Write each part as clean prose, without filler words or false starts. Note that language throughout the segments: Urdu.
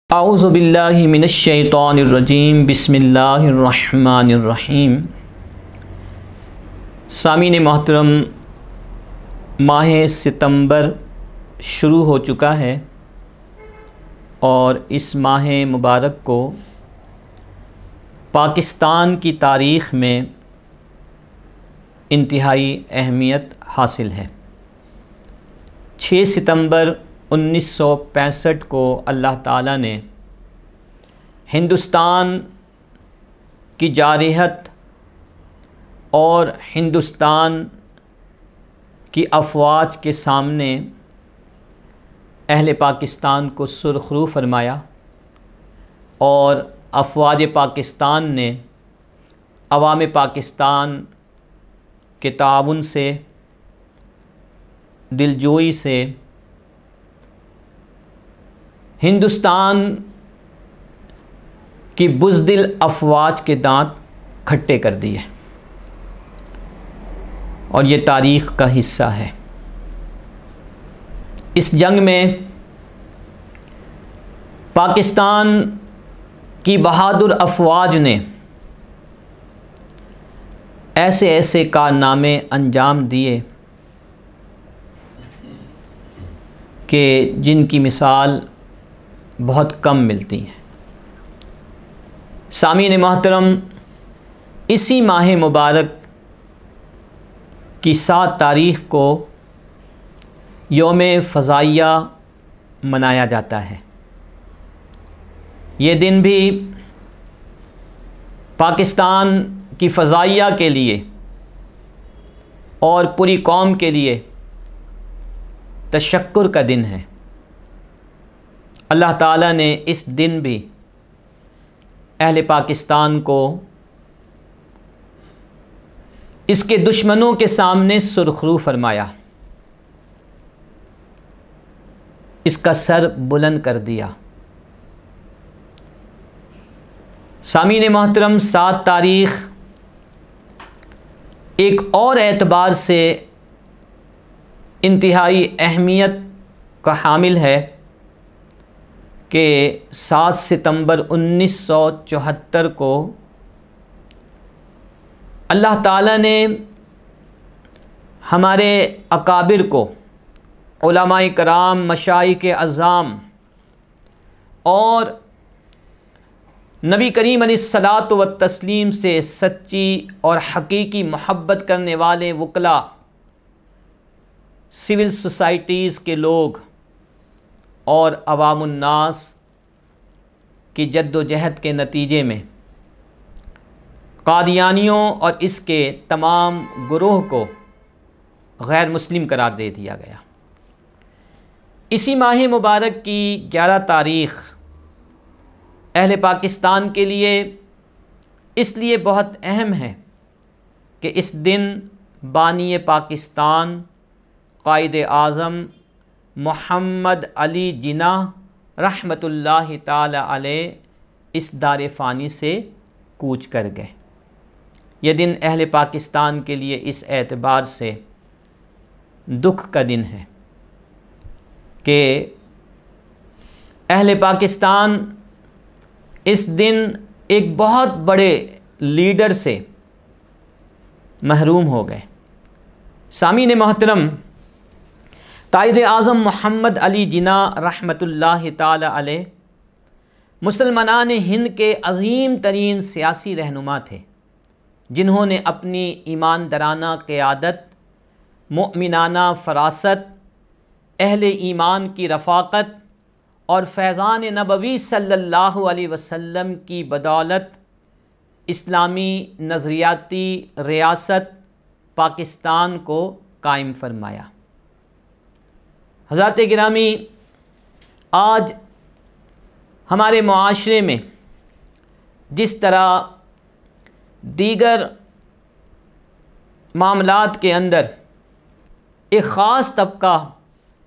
اعوذ باللہ من الشیطان الرجیم بسم اللہ الرحمن الرحیم۔ سامعین محترم، ماہ ستمبر شروع ہو چکا ہے اور اس ماہ مبارک کو پاکستان کی تاریخ میں انتہائی اہمیت حاصل ہے۔ 6 ستمبر 1965 کو اللہ تعالیٰ نے ہندوستان کی جارحیت اور ہندوستان کی افواج کے سامنے اہل پاکستان کو سرخرو فرمایا اور افواج پاکستان نے عوام پاکستان کے تعاون سے، دلجوئی سے ہندوستان کی بزدل افواج کے دانت کھٹے کر دیے اور یہ تاریخ کا حصہ ہے۔ اس جنگ میں پاکستان کی بہادر افواج نے ایسے کارنامے انجام دیے کہ جن کی مثال بہت کم ملتی ہیں۔ سامعین محترم، اسی ماہ مبارک کی 7 تاریخ کو یوم فضائیہ منایا جاتا ہے۔ یہ دن بھی پاکستان کی فضائیہ کے لیے اور پوری قوم کے لیے تشکر کا دن ہے۔ اللہ تعالیٰ نے اس دن بھی اہل پاکستان کو اس کے دشمنوں کے سامنے سرخرو فرمایا، اس کا سر بلند کر دیا۔ سامعین محترم، 7 تاریخ ایک اور اعتبار سے انتہائی اہمیت کا حامل ہے کہ 7 ستمبر 1974 کو اللہ تعالیٰ نے ہمارے اکابر کو، علماء کرام، مشائخ اعظام اور نبی کریم علیہ الصلاۃ والتسلیم سے سچی اور حقیقی محبت کرنے والے وکلاء، سول سوسائٹیز کے لوگ اور عوام الناس کی جد و جہد کے نتیجے میں قادیانیوں اور اس کے تمام گروہ کو غیر مسلم قرار دے دیا گیا۔ اسی ماہ مبارک کی 11 تاریخ اہل پاکستان کے لیے اس لیے بہت اہم ہے کہ اس دن بانی پاکستان قائد اعظم محمد علی جناح رحمۃ اللہ تعالی علیہ اس دار فانی سے کوچ کر گئے۔ یہ دن اہل پاکستان کے لیے اس اعتبار سے دکھ کا دن ہے کہ اہل پاکستان اس دن ایک بہت بڑے لیڈر سے محروم ہو گئے۔ سامعین محترم، قائد اعظم محمد علی جناح رحمۃ اللہ تعالی علیہ مسلمانان ہند کے عظیم ترین سیاسی رہنما تھے، جنہوں نے اپنی ایماندارانہ قیادت، مؤمنانہ فراست، اہل ایمان کی رفاقت اور فیضان نبوی صلی اللہ علیہ وسلم کی بدولت اسلامی نظریاتی ریاست پاکستان کو قائم فرمایا۔ حضرات گرامی، آج ہمارے معاشرے میں جس طرح دیگر معاملات کے اندر ایک خاص طبقہ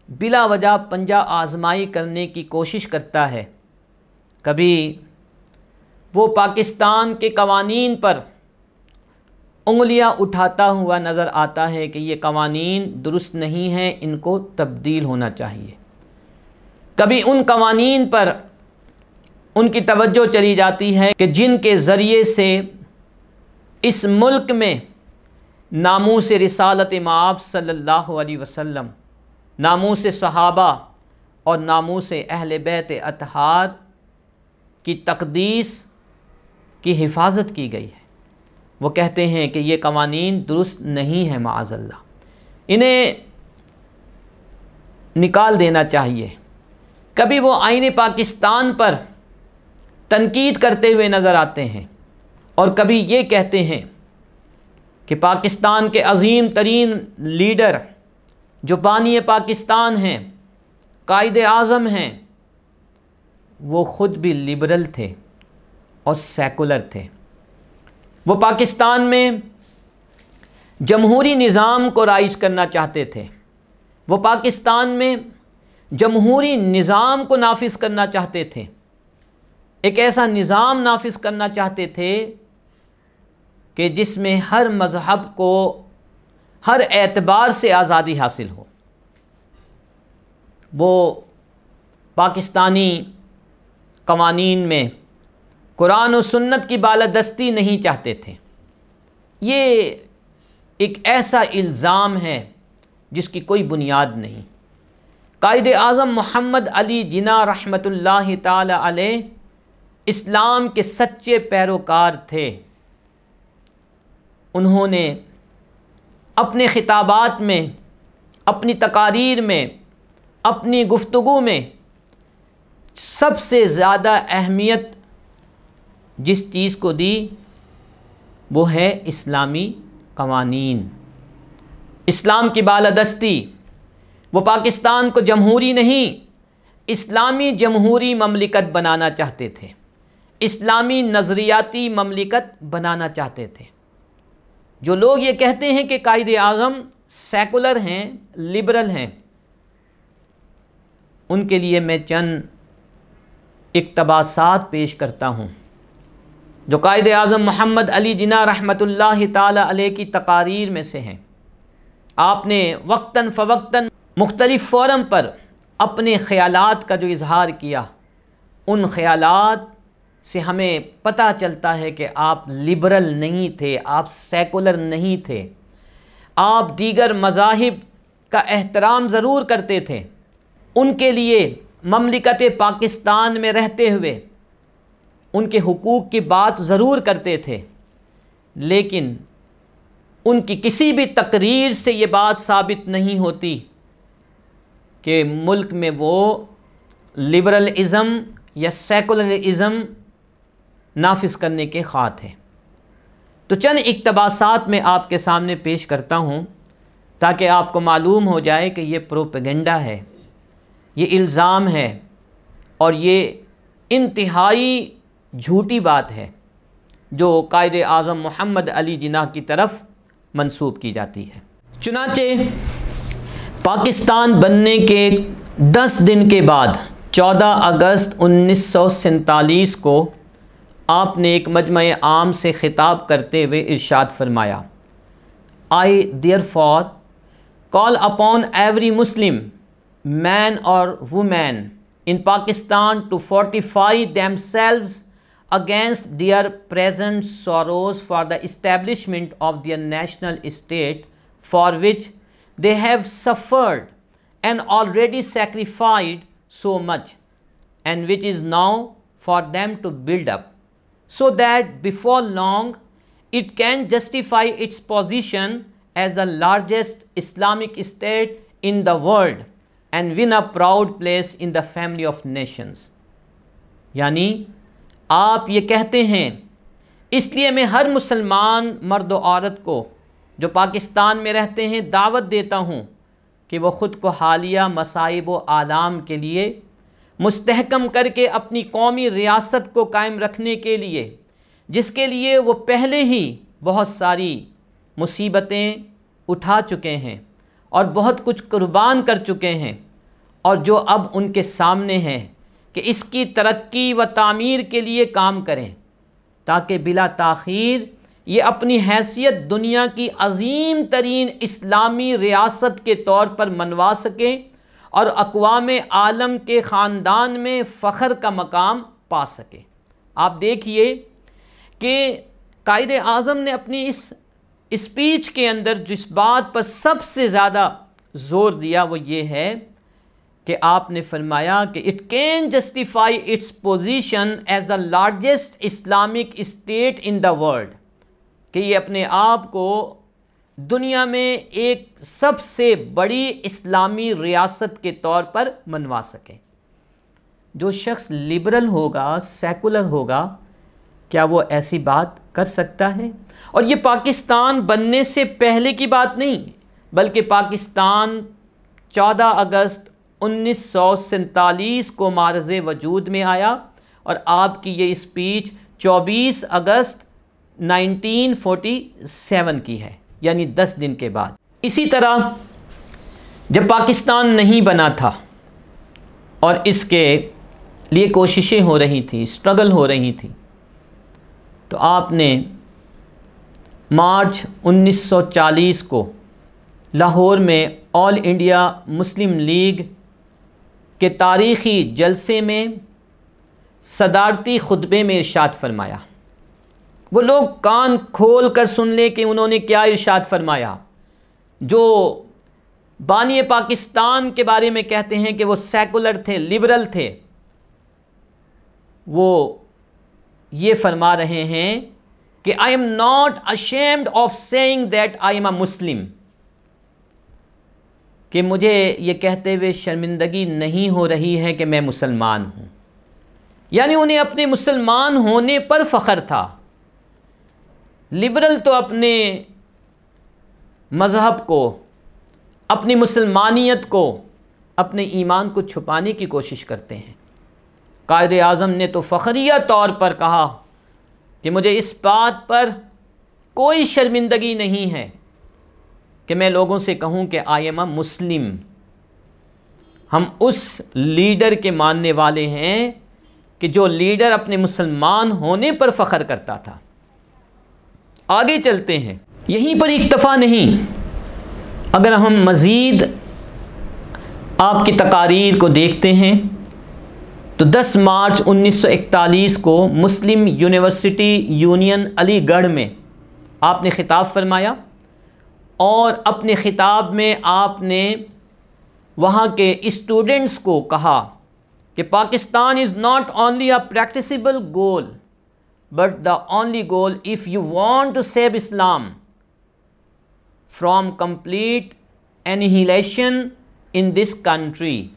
بلا وجہ پنجہ آزمائی کرنے کی کوشش کرتا ہے، کبھی وہ پاکستان کے قوانین پر انگلیاں اٹھاتا ہوا نظر آتا ہے کہ یہ قوانین درست نہیں ہیں، ان کو تبدیل ہونا چاہیے، کبھی ان قوانین پر ان کی توجہ چلی جاتی ہے کہ جن کے ذریعے سے اس ملک میں ناموس رسالت مآب صلی اللہ علیہ وسلم، ناموس صحابہ اور ناموس اہل بیت اطہار کی تقدیس کی حفاظت کی گئی ہے، وہ کہتے ہیں کہ یہ قوانین درست نہیں ہیں، معاذ اللہ، انہیں نکال دینا چاہیے۔ کبھی وہ آئین پاکستان پر تنقید کرتے ہوئے نظر آتے ہیں اور کبھی یہ کہتے ہیں کہ پاکستان کے عظیم ترین لیڈر جو بانی پاکستان ہیں، قائد اعظم ہیں، وہ خود بھی لبرل تھے اور سیکولر تھے۔ وہ پاکستان میں جمہوری نظام کو رائج کرنا چاہتے تھے، وہ پاکستان میں جمہوری نظام کو نافذ کرنا چاہتے تھے، ایک ایسا نظام نافذ کرنا چاہتے تھے کہ جس میں ہر مذہب کو ہر اعتبار سے آزادی حاصل ہو۔ وہ پاکستانی قوانین میں قرآن و سنت کی بالادستی نہیں چاہتے تھے۔ یہ ایک ایسا الزام ہے جس کی کوئی بنیاد نہیں۔ قائد اعظم محمد علی جناح رحمۃ اللہ تعالی علیہ اسلام کے سچے پیروکار تھے۔ انہوں نے اپنے خطابات میں، اپنی تقاریر میں، اپنی گفتگو میں سب سے زیادہ اہمیت جس چیز کو دی وہ ہے اسلامی قوانین، اسلام کی بالادستی۔ وہ پاکستان کو جمہوری نہیں، اسلامی جمہوری مملکت بنانا چاہتے تھے، اسلامی نظریاتی مملکت بنانا چاہتے تھے۔ جو لوگ یہ کہتے ہیں کہ قائد اعظم سیکولر ہیں، لبرل ہیں، ان کے لیے میں چند اقتباسات پیش کرتا ہوں جو قائد اعظم محمد علی جناح رحمۃ اللہ تعالی علیہ کی تقاریر میں سے ہیں۔ آپ نے وقتاً فوقتاً مختلف فورم پر اپنے خیالات کا جو اظہار کیا، ان خیالات سے ہمیں پتہ چلتا ہے کہ آپ لبرل نہیں تھے، آپ سیکولر نہیں تھے، آپ دیگر مذاہب کا احترام ضرور کرتے تھے، ان کے لیے مملکت پاکستان میں رہتے ہوئے ان کے حقوق کی بات ضرور کرتے تھے، لیکن ان کی کسی بھی تقریر سے یہ بات ثابت نہیں ہوتی کہ ملک میں وہ لبرلزم یا سیکولرزم نافذ کرنے کے خواہاں تھے۔ تو چند اقتباسات میں آپ کے سامنے پیش کرتا ہوں تاکہ آپ کو معلوم ہو جائے کہ یہ پروپیگنڈا ہے، یہ الزام ہے اور یہ انتہائی جھوٹی بات ہے جو قائد اعظم محمد علی جناح کی طرف منسوب کی جاتی ہے۔ چنانچہ پاکستان بننے کے 10 دن کے بعد 14 اگست 1947 کو آپ نے ایک مجمع عام سے خطاب کرتے ہوئے ارشاد فرمایا، I therefore call upon every Muslim man or woman in Pakistan to fortify themselves against their present sorrows for the establishment of their national state, for which they have suffered and already sacrificed so much, and which is now for them to build up, so that before long it can justify its position as the largest Islamic state in the world and win a proud place in the family of nations۔ یعنی آپ یہ کہتے ہیں، اس لیے میں ہر مسلمان مرد و عورت کو جو پاکستان میں رہتے ہیں دعوت دیتا ہوں کہ وہ خود کو حالیہ مصائب و آلام کے لیے مستحکم کر کے اپنی قومی ریاست کو قائم رکھنے کے لیے، جس کے لیے وہ پہلے ہی بہت ساری مصیبتیں اٹھا چکے ہیں اور بہت کچھ قربان کر چکے ہیں، اور جو اب ان کے سامنے ہیں کہ اس کی ترقی و تعمیر کے لیے کام کریں تاکہ بلا تاخیر یہ اپنی حیثیت دنیا کی عظیم ترین اسلامی ریاست کے طور پر منوا سکیں اور اقوام عالم کے خاندان میں فخر کا مقام پا سکے۔ آپ دیکھیے کہ قائد اعظم نے اپنی اس اسپیچ کے اندر جس بات پر سب سے زیادہ زور دیا وہ یہ ہے کہ آپ نے فرمایا کہ it can justify its position as the largest Islamic state in the world, کہ یہ اپنے آپ کو دنیا میں ایک سب سے بڑی اسلامی ریاست کے طور پر منوا سکے۔ جو شخص لبرل ہوگا، سیکولر ہوگا، کیا وہ ایسی بات کر سکتا ہے؟ اور یہ پاکستان بننے سے پہلے کی بات نہیں، بلکہ پاکستان 14 اگست 1947 کو معرض وجود میں آیا، اور آپ کی یہ اسپیچ 24 اگست 1947 کی ہے، یعنی 10 دن کے بعد۔ اسی طرح جب پاکستان نہیں بنا تھا اور اس کے لیے کوششیں ہو رہی تھیں، اسٹرگل ہو رہی تھی، تو آپ نے مارچ 1940 کو لاہور میں آل انڈیا مسلم لیگ کے تاریخی جلسے میں صدارتی خطبے میں ارشاد فرمایا۔ وہ لوگ کان کھول کر سن لیں کہ انہوں نے کیا ارشاد فرمایا۔ جو بانی پاکستان کے بارے میں کہتے ہیں کہ وہ سیکولر تھے، لبرل تھے، وہ یہ فرما رہے ہیں کہ I am not ashamed of saying that I am a Muslim، کہ مجھے یہ کہتے ہوئے شرمندگی نہیں ہو رہی ہے کہ میں مسلمان ہوں، یعنی انہیں اپنے مسلمان ہونے پر فخر تھا۔ لبرل تو اپنے مذہب کو، اپنی مسلمانیت کو، اپنے ایمان کو چھپانے کی کوشش کرتے ہیں۔ قائد اعظم نے تو فخریہ طور پر کہا کہ مجھے اس بات پر کوئی شرمندگی نہیں ہے کہ میں لوگوں سے کہوں کہ آئی ایم اے مسلم۔ ہم اس لیڈر کے ماننے والے ہیں کہ جو لیڈر اپنے مسلمان ہونے پر فخر کرتا تھا۔ آگے چلتے ہیں، یہیں پر اکتفا نہیں، اگر ہم مزید آپ کی تقاریر کو دیکھتے ہیں تو 10 مارچ 1941 کو مسلم یونیورسٹی یونین علی گڑھ میں آپ نے خطاب فرمایا، اور اپنے خطاب میں آپ نے وہاں کے اسٹوڈنٹس کو کہا کہ Pakistan is not only a practicable goal but the only goal if you want to save Islam from complete annihilation in this country.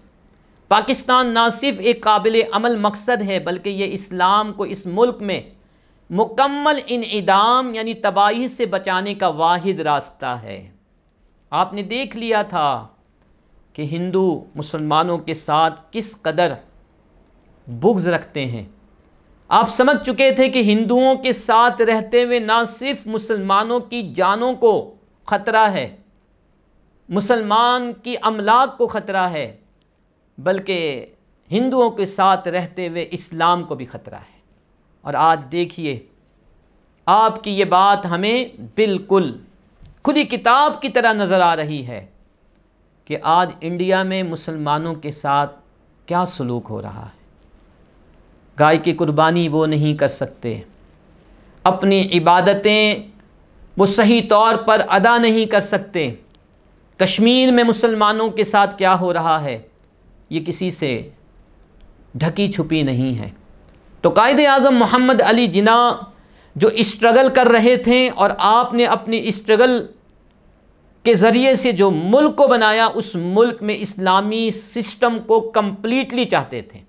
Pakistan نہ صرف ایک قابل عمل مقصد ہے بلکہ یہ اسلام کو اس ملک میں مکمل انعدام یعنی تباہی سے بچانے کا واحد راستہ ہے۔ آپ نے دیکھ لیا تھا کہ ہندو مسلمانوں کے ساتھ کس قدر بغض رکھتے ہیں۔ آپ سمجھ چکے تھے کہ ہندوؤں کے ساتھ رہتے ہوئے نہ صرف مسلمانوں کی جانوں کو خطرہ ہے، مسلمان کی املاک کو خطرہ ہے، بلکہ ہندوؤں کے ساتھ رہتے ہوئے اسلام کو بھی خطرہ ہے۔ اور آج دیکھیے، آپ کی یہ بات ہمیں بالکل کھلی کتاب کی طرح نظر آ رہی ہے کہ آج انڈیا میں مسلمانوں کے ساتھ کیا سلوک ہو رہا ہے۔ گائے کی قربانی وہ نہیں کر سکتے، اپنی عبادتیں وہ صحیح طور پر ادا نہیں کر سکتے۔ کشمیر میں مسلمانوں کے ساتھ کیا ہو رہا ہے یہ کسی سے ڈھکی چھپی نہیں ہے۔ تو قائد اعظم محمد علی جناح جو اسٹرگل کر رہے تھے، اور آپ نے اپنی اسٹرگل کے ذریعے سے جو ملک کو بنایا، اس ملک میں اسلامی سسٹم کو کمپلیٹلی چاہتے تھے۔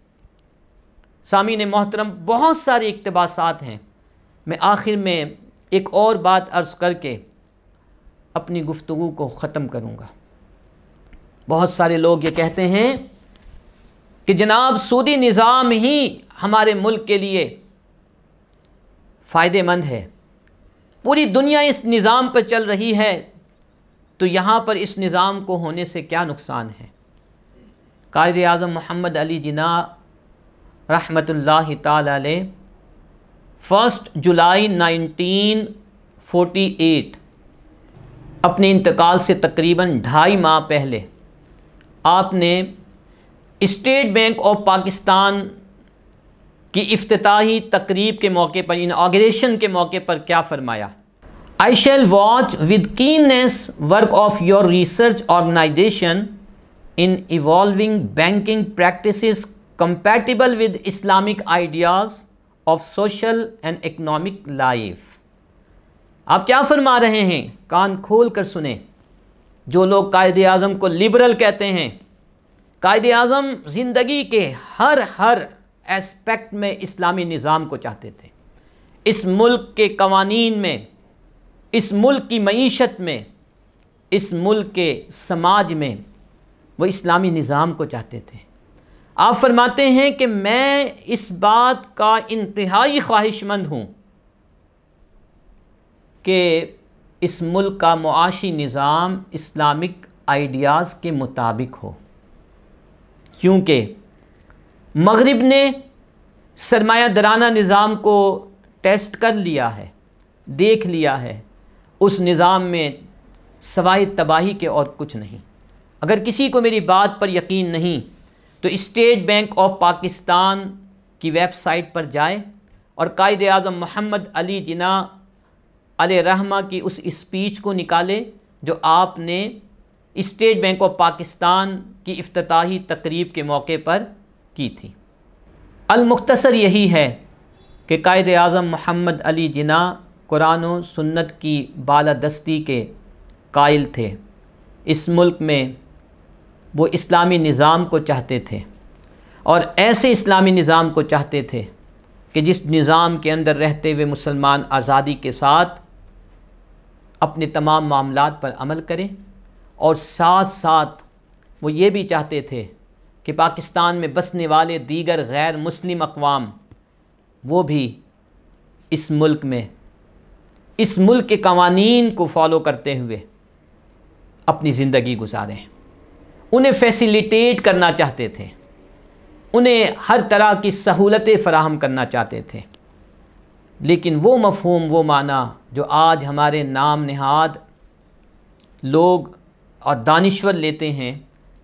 سامعین محترم، بہت سارے اقتباسات ہیں، میں آخر میں ایک اور بات عرض کر کے اپنی گفتگو کو ختم کروں گا۔ بہت سارے لوگ یہ کہتے ہیں کہ جناب سودی نظام ہی ہمارے ملک کے لیے فائدہ مند ہے، پوری دنیا اس نظام پر چل رہی ہے، تو یہاں پر اس نظام کو ہونے سے کیا نقصان ہے؟ قائد اعظم محمد علی جناح رحمۃ اللہ تعالی علیہ 1 جولائی 1948 اپنے انتقال سے تقریباً 2.5 ماہ پہلے آپ نے اسٹیٹ بینک آف پاکستان کی افتتاحی تقریب کے موقع پر، اناگریشن کے موقع پر کیا فرمایا؟ I shall watch with keenness work of your research organization in evolving banking practices compatible with Islamic ideas of social and economic life. آپ کیا فرما رہے ہیں؟ کان کھول کر سنیں۔ جو لوگ قائد اعظم کو لبرل کہتے ہیں، قائد اعظم زندگی کے ہر ایسپیکٹ میں اسلامی نظام کو چاہتے تھے۔ اس ملک کے قوانین میں، اس ملک کی معیشت میں، اس ملک کے سماج میں وہ اسلامی نظام کو چاہتے تھے۔ آپ فرماتے ہیں کہ میں اس بات کا انتہائی خواہش مند ہوں کہ اس ملک کا معاشی نظام اسلامک آئیڈیاز کے مطابق ہو، کیونکہ مغرب نے سرمایہ دارانہ نظام کو ٹیسٹ کر لیا ہے، دیکھ لیا ہے، اس نظام میں سوائے تباہی کے اور کچھ نہیں۔ اگر کسی کو میری بات پر یقین نہیں تو اسٹیٹ بینک آف پاکستان کی ویب سائٹ پر جائے اور قائد اعظم محمد علی جناح علیہ رحمہ کی اس اسپیچ کو نکالے جو آپ نے اسٹیٹ بینک آف پاکستان کی افتتاحی تقریب کے موقع پر کی تھی۔ المختصر یہی ہے کہ قائد اعظم محمد علی جناح قرآن و سنت کی بالادستی کے قائل تھے۔ اس ملک میں وہ اسلامی نظام کو چاہتے تھے، اور ایسے اسلامی نظام کو چاہتے تھے کہ جس نظام کے اندر رہتے ہوئے مسلمان آزادی کے ساتھ اپنے تمام معاملات پر عمل کریں، اور ساتھ ساتھ وہ یہ بھی چاہتے تھے کہ پاکستان میں بسنے والے دیگر غیر مسلم اقوام وہ بھی اس ملک میں اس ملک کے قوانین کو فالو کرتے ہوئے اپنی زندگی گزاریں۔ انہیں فیسیلیٹیٹ کرنا چاہتے تھے، انہیں ہر طرح کی سہولتیں فراہم کرنا چاہتے تھے، لیکن وہ مفہوم، وہ معنی جو آج ہمارے نام نہاد لوگ اور دانشور لیتے ہیں،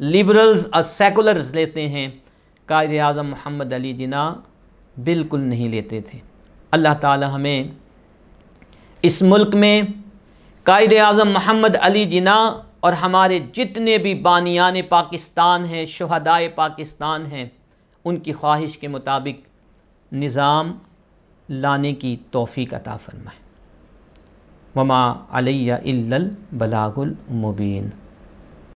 لبرلز اور سیکولرز لیتے ہیں، قائد اعظم محمد علی جناح بالکل نہیں لیتے تھے۔ اللہ تعالی ہمیں اس ملک میں قائد اعظم محمد علی جناح اور ہمارے جتنے بھی بانیان پاکستان ہیں، شہدائے پاکستان ہیں، ان کی خواہش کے مطابق نظام لانے کی توفیق عطا فرمائے۔ وما علیہ الا البلاغ المبین۔